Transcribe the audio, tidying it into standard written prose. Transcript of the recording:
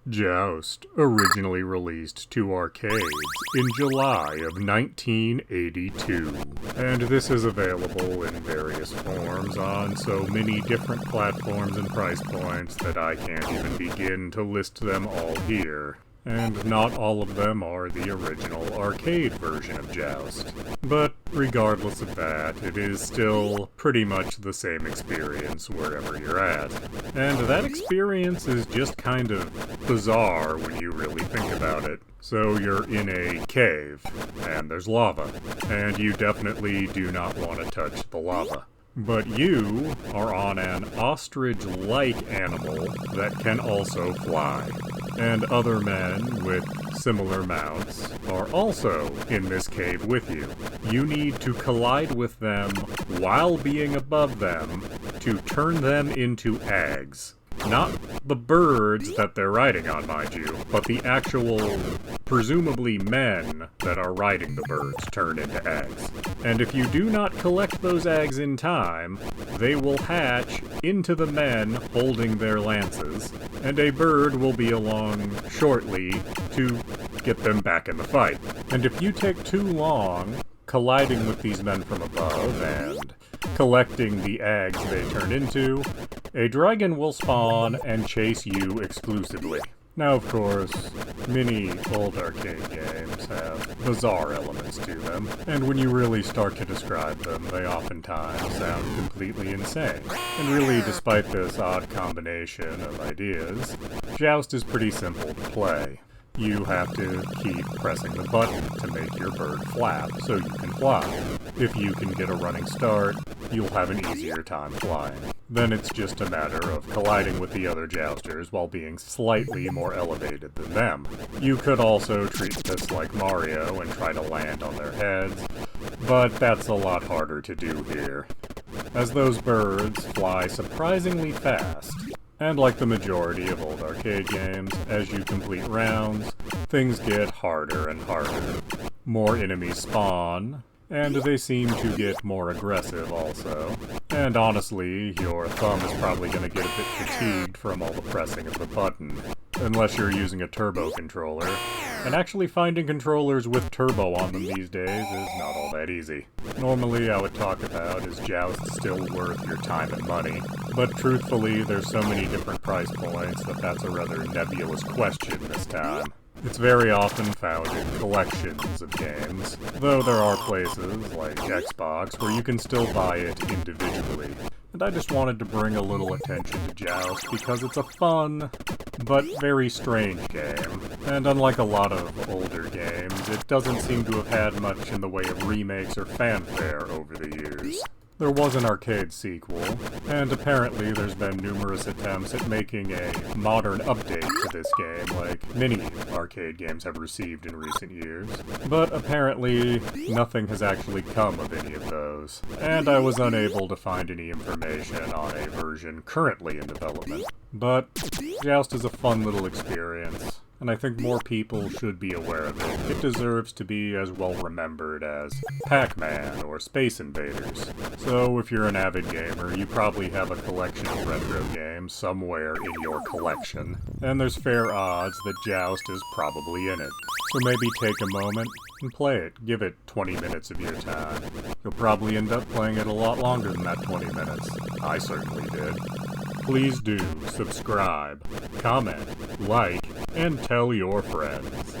Joust originally released to arcades in July of 1982, and this is available in various forms on so many different platforms and price points that I can't even begin to list them all here. And not all of them are the original arcade version of Joust. But regardless of that, it is still pretty much the same experience wherever you're at. And that experience is just kind of bizarre when you really think about it. So you're in a cave, and there's lava, and you definitely do not want to touch the lava. But you are on an ostrich-like animal that can also fly. And other men with similar mounts are also in this cave with you. You need to collide with them while being above them to turn them into eggs. Not the birds that they're riding on, mind you, but the actual, presumably men that are riding the birds turn into eggs. And if you do not collect those eggs in time, they will hatch into the men holding their lances, and a bird will be along shortly to get them back in the fight. And if you take too long colliding with these men from above and collecting the eggs they turn into, a dragon will spawn and chase you exclusively. Now, of course, many old arcade games have bizarre elements to them, and when you really start to describe them, they oftentimes sound completely insane. And really, despite this odd combination of ideas, Joust is pretty simple to play. You have to keep pressing the button to make your bird flap so you can fly. If you can get a running start, you'll have an easier time flying. Then it's just a matter of colliding with the other jousters while being slightly more elevated than them. You could also treat this like Mario and try to land on their heads, but that's a lot harder to do here, as those birds fly surprisingly fast. And like the majority of old arcade games, as you complete rounds, things get harder and harder. More enemies spawn, and they seem to get more aggressive also. And honestly, your thumb is probably going to get a bit fatigued from all the pressing of the button, unless you're using a turbo controller. And actually finding controllers with turbo on them these days is not all that easy. Normally I would talk about is Joust still worth your time and money, but truthfully there's so many different price points that that's a rather nebulous question this time. It's very often found in collections of games, though there are places, like Xbox, where you can still buy it individually. And I just wanted to bring a little attention to Joust because it's a fun, but very strange game. And unlike a lot of older games, it doesn't seem to have had much in the way of remakes or fanfare over the years. There was an arcade sequel, and apparently there's been numerous attempts at making a modern update to this game, like many arcade games have received in recent years. But apparently, nothing has actually come of any of those, and I was unable to find any information on a version currently in development. But Joust is a fun little experience, and I think more people should be aware of it. It deserves to be as well remembered as Pac-Man or Space Invaders. So if you're an avid gamer, you probably have a collection of retro games somewhere in your collection, and there's fair odds that Joust is probably in it. So maybe take a moment and play it. Give it 20 minutes of your time. You'll probably end up playing it a lot longer than that 20 minutes. I certainly did. Please do subscribe, comment, like, and tell your friends.